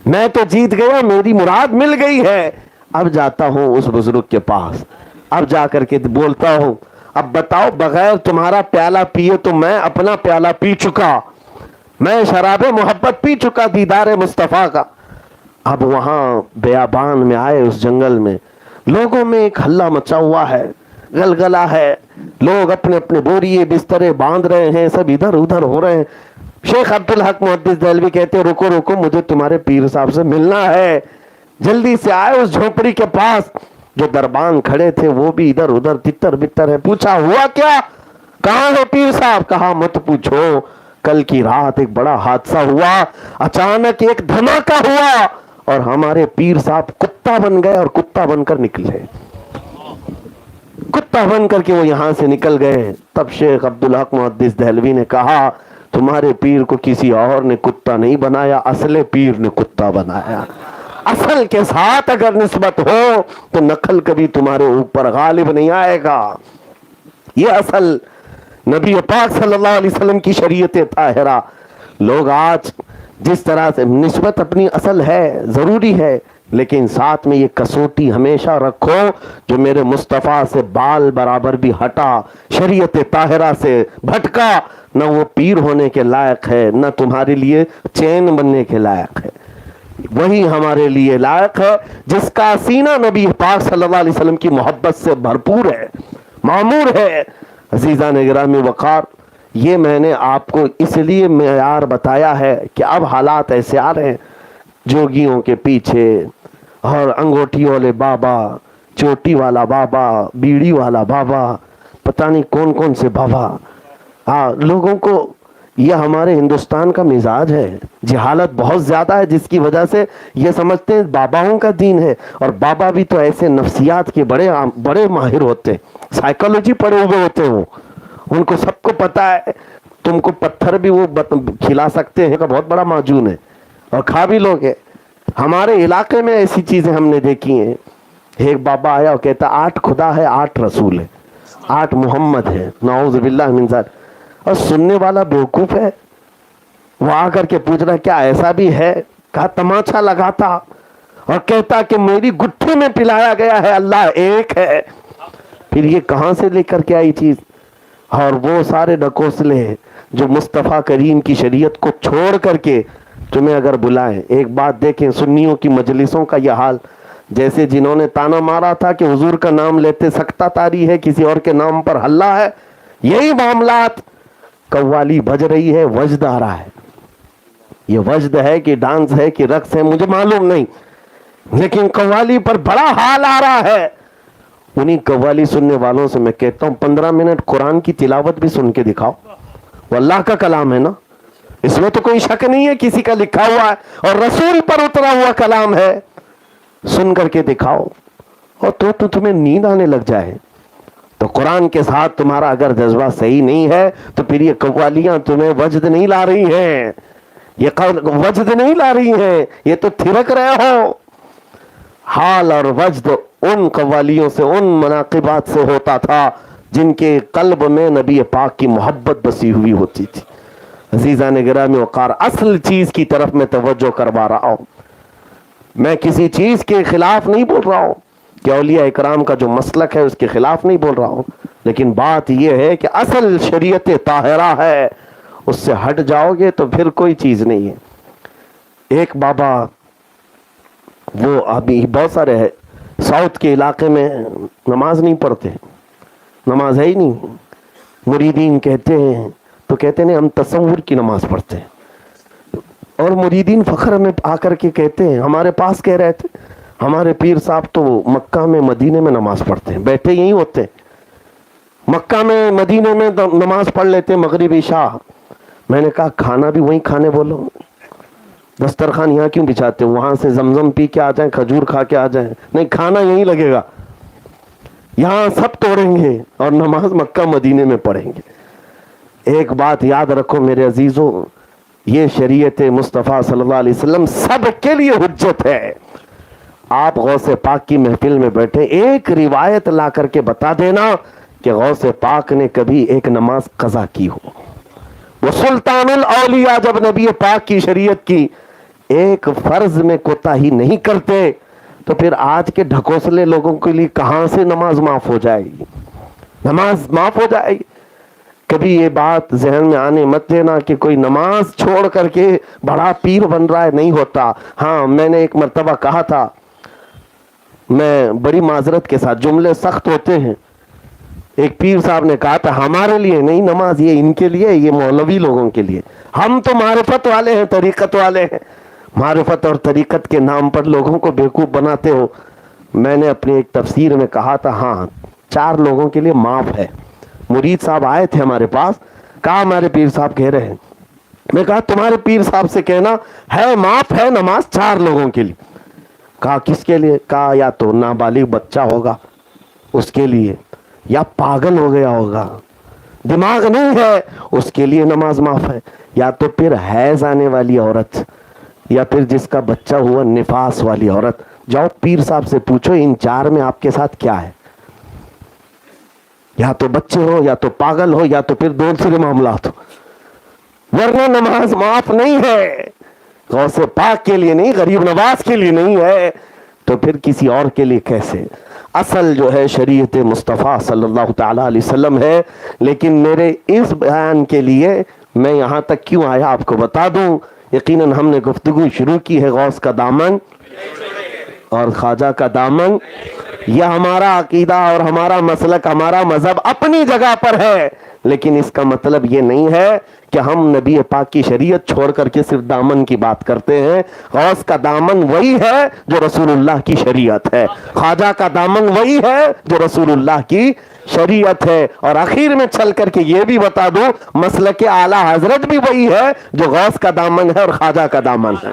میں تو جیت گیا، میری مراد مل گئی ہے. اب جاتا ہوں اس بزرگ کے پاس، اب جا کر کے بولتا ہوں اب بتاؤ بغیر تمہارا پیالہ پیے تو میں اپنا پیالہ پی چکا، میں شراب محبت پی چکا دیدار مصطفیٰ کا. اب وہاں بیابان میں آئے، اس جنگل میں لوگوں میں ایک ہلہ مچا ہوا ہے، گلگلہ ہے، لوگ اپنے اپنے بوریے بسترے باندھ رہے ہیں، سب ادھر ادھر ہو رہے ہیں. شیخ عبدالحق محدث دہلوی کہتے رکو رکو، مجھے تمہارے پیر صاحب سے ملنا ہے. جلدی سے آئے اس جھونپڑی کے پاس. جو دربان کھڑے تھے وہ بھی ادھر ادھر تتر بتر ہے. پوچھا ہوا کیا، کہاں ہے پیر صاحب؟ کہا مت پوچھو، کل کی رات ایک بڑا حادثہ ہوا، اچانک ایک دھماکہ ہوا اور ہمارے پیر صاحب کتا بن گئے اور کتا بن کر نکلے، کتا بن کر کے وہ یہاں سے نکل گئے. تب شیخ عبدالحق محدث دہلوی نے کہا تمہارے پیر کو کسی اور نے کتا نہیں بنایا، اصل پیر نے کتا بنایا. اصل کے ساتھ اگر نسبت ہو تو نقل کبھی تمہارے اوپر غالب نہیں آئے گا. یہ اصل نبی پاک صلی اللہ علیہ وسلم کی شریعت طاہرہ. لوگ آج جس طرح سے نسبت اپنی اصل ہے ضروری ہے، لیکن ساتھ میں یہ کسوٹی ہمیشہ رکھو جو میرے مصطفیٰ سے بال برابر بھی ہٹا، شریعت طاہرہ سے بھٹکا، نہ وہ پیر ہونے کے لائق ہے، نہ تمہارے لیے چین بننے کے لائق ہے. وہی ہمارے لیے لائق ہے جس کا سینہ نبی پاک صلی اللہ علیہ وسلم کی محبت سے بھرپور ہے، معمور ہے. عزیزان گرامی وقار، یہ میں نے آپ کو اس لیے معیار بتایا ہے کہ اب حالات ایسے آ رہے ہیں، جوگیوں کے پیچھے اور انگوٹھی والے بابا، چوٹی والا بابا, بیڑی والا بابا, پتہ نہیں کون کون سے بابا. ہاں, لوگوں کو یہ ہمارے ہندوستان کا مزاج ہے. جہالت بہت زیادہ ہے جس کی وجہ سے یہ سمجھتے ہیں باباؤں کا دین ہے. اور بابا بھی تو ایسے نفسیات کے بڑے ماہر ہوتے ہیں, سائیکالوجی پڑھے ہوئے ہوتے ہیں. وہ ان کو سب کو پتہ ہے. تم کو پتھر بھی وہ کھلا سکتے ہیں, کا بہت بڑا معجون ہے, اور کھا بھی لوگ. ہمارے علاقے میں ایسی چیزیں ہم نے دیکھی ہیں. ایک بابا آیا اور کہتا 8 خدا ہے, 8 رسول ہے, 8 محمد ہے, نعوذ باللہ من ذالک. اور سننے والا بیوقوف ہے, وہ آ کر کے پوچھ رہا کیا ایسا بھی ہے؟ کہا تماچا لگاتا اور کہتا کہ میری گٹھی میں پلایا گیا ہے اللہ ایک ہے. پھر یہ کہاں سے لے کر کے آئی چیز؟ اور وہ سارے ڈکوسلے جو مصطفیٰ کریم کی شریعت کو چھوڑ کر کے تمہیں اگر بلائیں. ایک بات دیکھیں, سنیوں کی مجلسوں کا یہ حال, جیسے جنہوں نے تانا مارا تھا کہ حضور کا نام لیتے سکتہ تاری ہے, کسی اور کے نام پر حلہ ہے, یہی معاملات. قوالی بج رہی ہے, وجد آ رہا ہے. یہ وجد ہے کہ ڈانس ہے کہ رقص ہے مجھے معلوم نہیں, لیکن قوالی پر بڑا حال آ رہا ہے. انہیں قوالی سننے والوں سے میں کہتا ہوں 15 منٹ قرآن کی تلاوت بھی سن کے دکھاؤ. وہ اللہ کا کلام ہے نا, اس میں تو کوئی شک نہیں ہے کسی کا لکھا ہوا ہے, اور رسول پر اترا ہوا کلام ہے. سن کر کے دکھاؤ, اور تو تمہیں نیند آنے لگ جائے. تو قرآن کے ساتھ تمہارا اگر جذبہ صحیح نہیں ہے تو پھر یہ قوالیاں تمہیں وجد نہیں لا رہی ہیں, یہ وجد نہیں لا رہی ہیں, یہ تو تھرک رہے ہو. حال اور وجد ان قوالیوں سے, ان مناقبات سے ہوتا تھا جن کے قلب میں نبی پاک کی محبت بسی ہوئی ہوتی تھی. عزیزان گرامی وقار, اصل چیز کی طرف میں توجہ کروا رہا ہوں. میں کسی چیز کے خلاف نہیں بول رہا ہوں, کہ اولیاء اکرام کا جو مسلک ہے اس کے خلاف نہیں بول رہا ہوں, لیکن بات یہ ہے کہ اصل شریعت طاہرہ ہے, اس سے ہٹ جاؤ گے تو پھر کوئی چیز نہیں ہے. ایک بابا, وہ ابھی بہت سارے ہے ساؤتھ کے علاقے میں نماز نہیں پڑھتے, نماز ہے ہی نہیں. مریدین کہتے ہیں تو کہتے ہیں ہم تصور کی نماز پڑھتے ہیں, اور مریدین فخر میں آ کر کے کہتے ہیں, ہمارے پاس کہہ رہے تھے ہمارے پیر صاحب تو مکہ میں مدینے میں نماز پڑھتے ہیں, بیٹھے یہی ہوتے ہیں, مکہ میں مدینے میں نماز پڑھ لیتے ہیں مغرب عشاء. میں نے کہا کھانا بھی وہیں کھانے بولو, دسترخوان یہاں کیوں بچھاتے ہو؟ وہاں سے زمزم پی کے آ جائیں, کھجور کھا کے آ جائیں. نہیں, کھانا یہیں لگے گا, یہاں سب توڑیں گے اور نماز مکہ مدینے میں پڑھیں گے. ایک بات یاد رکھو میرے عزیزوں, یہ شریعت مصطفیٰ صلی اللہ علیہ وسلم سب کے لیے حجت ہے. آپ غوث پاک کی محفل میں بیٹھے, ایک روایت لا کر کے بتا دینا کہ غوث پاک نے کبھی ایک نماز قضا کی ہو. وہ سلطان الاولیاء جب نبی پاک کی شریعت کی ایک فرض میں کوتاہی نہیں کرتے, تو پھر آج کے ڈھکوسلے لوگوں کے لیے کہاں سے نماز معاف ہو جائے گی؟ نماز معاف ہو جائے گی. کبھی یہ بات ذہن میں آنے مت دینا کہ کوئی نماز چھوڑ کر کے بڑا پیر بن رہا ہے, نہیں ہوتا. ہاں, میں نے ایک مرتبہ کہا تھا, میں بڑی معذرت کے ساتھ, جملے سخت ہوتے ہیں, ایک پیر صاحب نے کہا تھا ہمارے لیے نہیں نماز, یہ ان کے لیے, یہ مولوی لوگوں کے لیے, ہم تو معرفت والے ہیں, طریقت والے ہیں. معرفت اور طریقت کے نام پر لوگوں کو بیوقوف بناتے ہو. میں نے اپنی ایک تفسیر میں کہا تھا ہاں 4 لوگوں کے لیے معاف ہے. مرید صاحب آئے تھے ہمارے پاس, کہا ہمارے پیر صاحب کہہ رہے ہیں. میں کہا تمہارے پیر صاحب سے کہنا ہے معاف ہے نماز 4 لوگوں کے لیے. کہا کس کے لیے؟ کہا یا تو نابالغ بچہ ہوگا اس کے لیے, یا پاگل ہو گیا ہوگا, دماغ نہیں ہے اس کے لیے نماز معاف ہے, یا تو پھر حیض آنے والی عورت, یا پھر جس کا بچہ ہوا نفاس والی عورت. جاؤ پیر صاحب سے پوچھو ان 4 میں آپ کے ساتھ کیا ہے, یا تو بچے ہو, یا تو پاگل ہو, یا تو پھر دوسرے معاملات ہو, ورنہ نماز معاف نہیں ہے. غوث پاک کے لیے نہیں, غریب نواز کے لیے نہیں ہے, تو پھر کسی اور کے لیے کیسے؟ اصل جو ہے شریعت مصطفیٰ صلی اللہ تعالیٰ علیہ وسلم ہے. لیکن میرے اس بیان کے لیے میں یہاں تک کیوں آیا آپ کو بتا دوں. یقیناً ہم نے گفتگو شروع کی ہے غوث کا دامن اور خواجہ کا دامن. یہ ہمارا عقیدہ اور ہمارا مسلک, ہمارا مذہب اپنی جگہ پر ہے, لیکن اس کا مطلب یہ نہیں ہے کہ ہم نبی پاک کی شریعت چھوڑ کر کے صرف دامن کی بات کرتے ہیں. غوث کا دامن وہی ہے جو رسول اللہ کی شریعت ہے, خواجہ کا دامن وہی ہے جو رسول اللہ کی شریعت ہے. اور آخر میں چل کر کے یہ بھی بتا دوں, مسلک اعلیٰ حضرت بھی وہی ہے جو غوث کا دامن ہے اور خواجہ کا دامن ہے.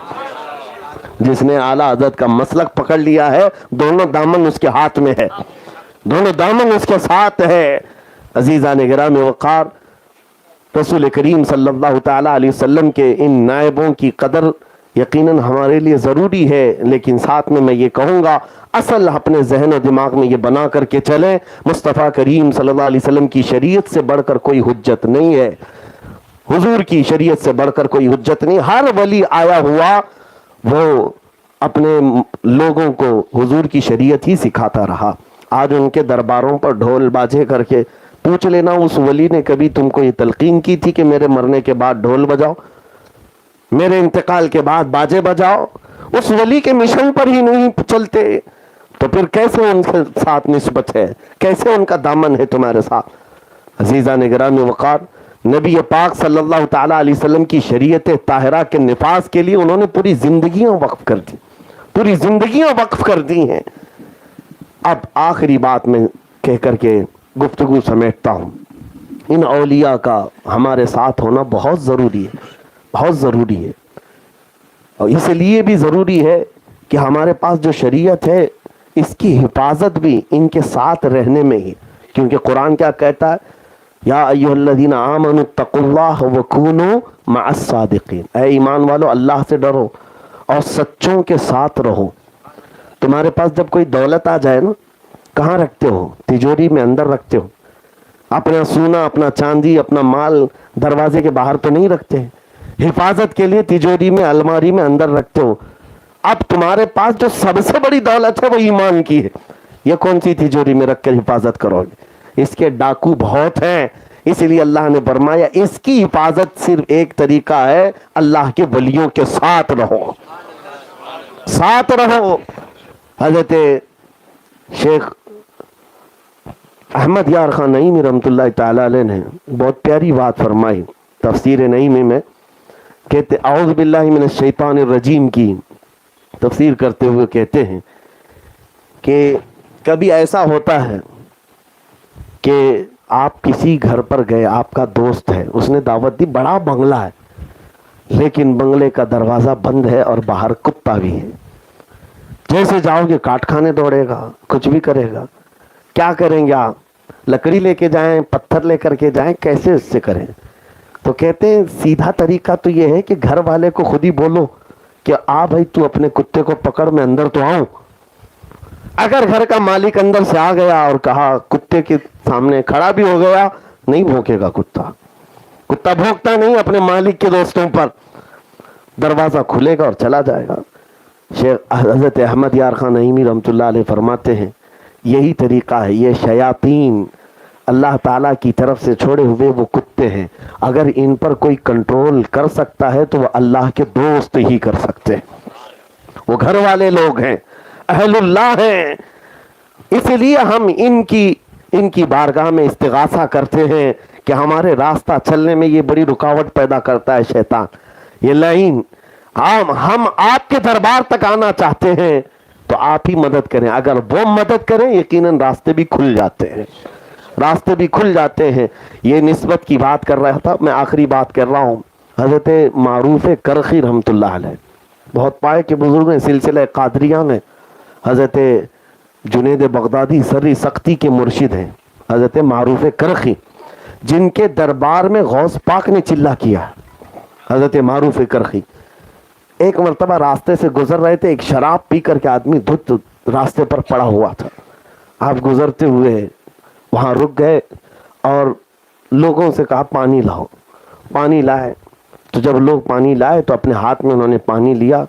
جس نے اعلیٰ حضرت کا مسلک پکڑ لیا ہے, دونوں دامن اس کے ہاتھ میں ہے, دونوں دامن اس کے ساتھ ہے. عزیزان گرامی وقار, رسول کریم صلی اللہ تعالیٰ علیہ وسلم کے ان نائبوں کی قدر یقیناً ہمارے لیے ضروری ہے, لیکن ساتھ میں یہ کہوں گا اصل اپنے ذہن و دماغ میں یہ بنا کر کے چلیں, مصطفیٰ کریم صلی اللہ علیہ وسلم کی شریعت سے بڑھ کر کوئی حجت نہیں ہے, حضور کی شریعت سے بڑھ کر کوئی حجت نہیں. ہر ولی آیا ہوا وہ اپنے لوگوں کو حضور کی شریعت ہی سکھاتا رہا. آج ان کے درباروں پر ڈھول باجے کر کے پوچھ لینا اس ولی نے کبھی تم کو یہ تلقین کی تھی کہ میرے مرنے کے بعد ڈھول بجاؤ, میرے انتقال کے بعد باجے بجاؤ؟ اس ولی کے مشن پر ہی نہیں چلتے تو پھر کیسے ان کے ساتھ نسبت ہے, کیسے ان کا دامن ہے تمہارے ساتھ؟ عزیزان گرامی وقار, نبی پاک صلی اللہ تعالیٰ علیہ وسلم کی شریعت طاہرہ کے نفاذ کے لیے انہوں نے پوری زندگیاں وقف کر دی, پوری زندگیاں وقف کر دی ہیں. اب آخری بات میں کہہ کر کے گفتگو سمیٹتا ہوں, ان اولیاء کا ہمارے ساتھ ہونا بہت ضروری ہے, بہت ضروری ہے. اور اس لیے بھی ضروری ہے کہ ہمارے پاس جو شریعت ہے اس کی حفاظت بھی ان کے ساتھ رہنے میں ہی, کیونکہ قرآن کیا کہتا ہے, یا ایھا الذین آمنوا اتقوا اللہ وکونوا مع الصادقین, اے ایمان والو اللہ سے ڈرو اور سچوں کے ساتھ رہو. تمہارے پاس جب کوئی دولت آ جائے نا, کہاں رکھتے ہو؟ تجوری میں اندر رکھتے ہو. اپنا سونا, اپنا چاندی, اپنا مال دروازے کے باہر تو نہیں رکھتے, حفاظت کے لیے تجوری میں, الماری میں اندر رکھتے ہو. اب تمہارے پاس جو سب سے بڑی دولت ہے وہ ایمان کی ہے, یہ کون سی تجوری میں رکھ کر حفاظت کرو گے؟ اس کے ڈاکو بہت ہیں, اس لیے اللہ نے فرمایا اس کی حفاظت صرف ایک طریقہ ہے, اللہ کے ولیوں کے ساتھ رہو, ساتھ رہو. حضرت شیخ احمد یار خان نعیمی رحمۃ اللہ تعالیٰ علیہ نے بہت پیاری بات فرمائی تفسیر نعیمی میں, کہتے اعوذ باللہ من الشیطان الرجیم کی تفسیر کرتے ہوئے کہتے ہیں کہ کبھی ایسا ہوتا ہے کہ آپ کسی گھر پر گئے, آپ کا دوست ہے, اس نے دعوت دی, بڑا بنگلہ ہے لیکن بنگلے کا دروازہ بند ہے اور باہر کتا بھی ہے. جیسے جاؤ گے کاٹ کھانے دوڑے گا, کچھ بھی کرے گا. کیا کریں گے آپ؟ لکڑی لے کے جائیں, پتھر لے کر کے جائیں, کیسے اس سے کریں؟ تو کہتے ہیں سیدھا طریقہ تو یہ ہے کہ گھر والے کو خود ہی بولو کہ آ بھائی تو اپنے کتے کو پکڑ, میں اندر تو آؤں. اگر گھر کا مالک اندر سے آ گیا اور کہا, کتے کے سامنے کھڑا بھی ہو گیا, نہیں بھونکے گا کتا, کتا بھونکتا نہیں اپنے مالک کے دوستوں پر. دروازہ کھلے گا اور چلا جائے گا. شیخ حضرت احمد یار خان نعیمی رحمۃ اللہ علیہ فرماتے ہیں یہی طریقہ ہے. یہ شیاطین اللہ تعالیٰ کی طرف سے چھوڑے ہوئے وہ کتے ہیں, اگر ان پر کوئی کنٹرول کر سکتا ہے تو وہ اللہ کے دوست ہی کر سکتے ہیں, وہ گھر والے لوگ ہیں, اہل اللہ ہیں. اس لیے ہم ان کی بارگاہ میں استغاثہ کرتے ہیں کہ ہمارے راستہ چلنے میں یہ بڑی رکاوٹ پیدا کرتا ہے شیطان, یہ لعین. ہم آپ کے دربار تک آنا چاہتے ہیں تو آپ ہی مدد کریں, اگر وہ مدد کریں یقیناً راستے بھی کھل جاتے ہیں, راستے بھی کھل جاتے ہیں. یہ نسبت کی بات کر رہا تھا, میں آخری بات کر رہا ہوں. حضرت معروف کرخی رحمۃ اللہ علیہ بہت پائے کے بزرگ ہیں, سلسلہ قادریہ میں حضرت جنید بغدادی سری سختی کے مرشد ہیں, حضرت معروف کرخی, جن کے دربار میں غوث پاک نے چلا کیا. حضرت معروف کرخی ایک مرتبہ راستے سے گزر رہے تھے, ایک شراب پی کر کے آدمی دھت راستے پر پڑا ہوا تھا. آپ گزرتے ہوئے وہاں رک گئے اور لوگوں سے کہا پانی لاؤ. پانی لائے تو جب لوگ پانی لائے تو اپنے ہاتھ میں انہوں نے پانی لیا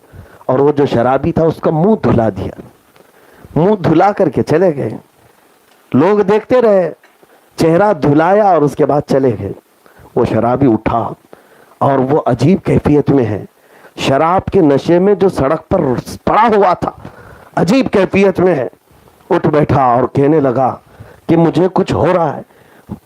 اور وہ جو شرابی تھا اس کا منہ دھلا دیا, منہ دھلا کر کے چلے گئے. لوگ دیکھتے رہے, چہرہ دھلایا اور اس کے بعد چلے گئے. وہ شرابی اٹھا اور وہ عجیب کیفیت میں ہے, شراب کے نشے میں جو سڑک پر پڑا ہوا تھا, عجیب کیفیت میں ہے. اٹھ بیٹھا اور کہنے لگا کہ مجھے کچھ ہو رہا ہے,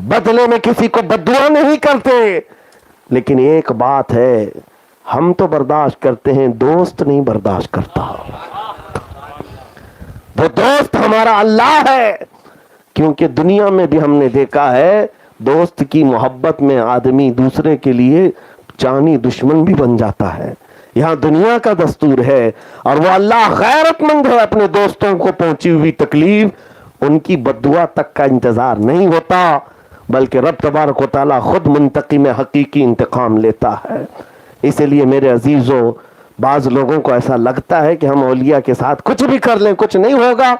بدلے میں کسی کو بددعا نہیں کرتے، لیکن ایک بات ہے، ہم تو برداشت کرتے ہیں، دوست نہیں برداشت کرتا۔ وہ دوست ہمارا اللہ ہے، کیونکہ دنیا میں بھی ہم نے دیکھا ہے دوست کی محبت میں آدمی دوسرے کے لیے جانی دشمن بھی بن جاتا ہے۔ یہاں دنیا کا دستور ہے، اور وہ اللہ غیرت مند ہے، اپنے دوستوں کو پہنچی ہوئی تکلیف ان کی بددعا تک کا انتظار نہیں ہوتا، بلکہ رب تبارک و تعالی خود منتقم حقیقی انتقام لیتا ہے۔ اسی لیے میرے عزیزوں، بعض لوگوں کو ایسا لگتا ہے کہ ہم اولیاء کے ساتھ کچھ بھی کر لیں کچھ نہیں ہوگا۔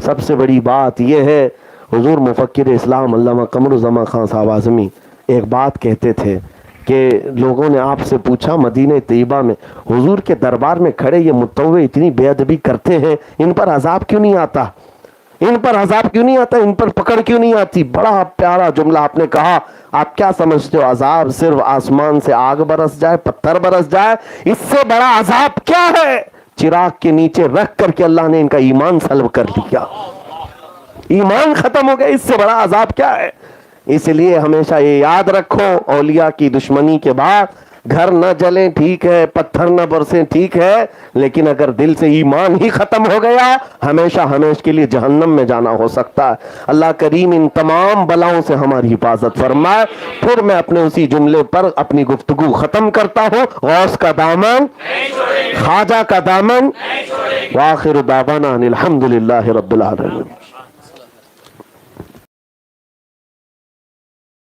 سب سے بڑی بات یہ ہے، حضور مفکر اسلام علامہ قمر الزمان خان صاحب اعظمی ایک بات کہتے تھے کہ لوگوں نے آپ سے پوچھا مدینہ طیبہ میں حضور کے دربار میں کھڑے یہ متطوع اتنی بے ادبی کرتے ہیں، ان پر عذاب کیوں نہیں آتا؟ ان پر عذاب کیوں نہیں آتا؟ ان پر پکڑ کیوں نہیں آتی؟ بڑا پیارا جملہ آپ نے کہا۔ آپ کیا سمجھتے ہو عذاب صرف آسمان سے آگ برس جائے، پتھر برس جائے؟ اس سے بڑا عذاب کیا ہے؟ چراغ کے نیچے رکھ کر کے اللہ نے ان کا ایمان سلب کر لیا، ایمان ختم ہو گیا، اس سے بڑا عذاب کیا ہے؟ اس لیے ہمیشہ یہ یاد رکھو، اولیاء کی دشمنی کے بعد گھر نہ جلیں ٹھیک ہے، پتھر نہ برسیں ٹھیک ہے، لیکن اگر دل سے ایمان ہی ختم ہو گیا ہمیشہ ہمیشہ کے لیے جہنم میں جانا ہو سکتا ہے۔ اللہ کریم ان تمام بلاؤں سے ہماری حفاظت فرمائے۔ پھر میں اپنے اسی جملے پر اپنی گفتگو ختم کرتا ہوں، غوث کا دامن، خواجہ کا دامن، وآخر دعوانا ان الحمدللہ رب العالمین۔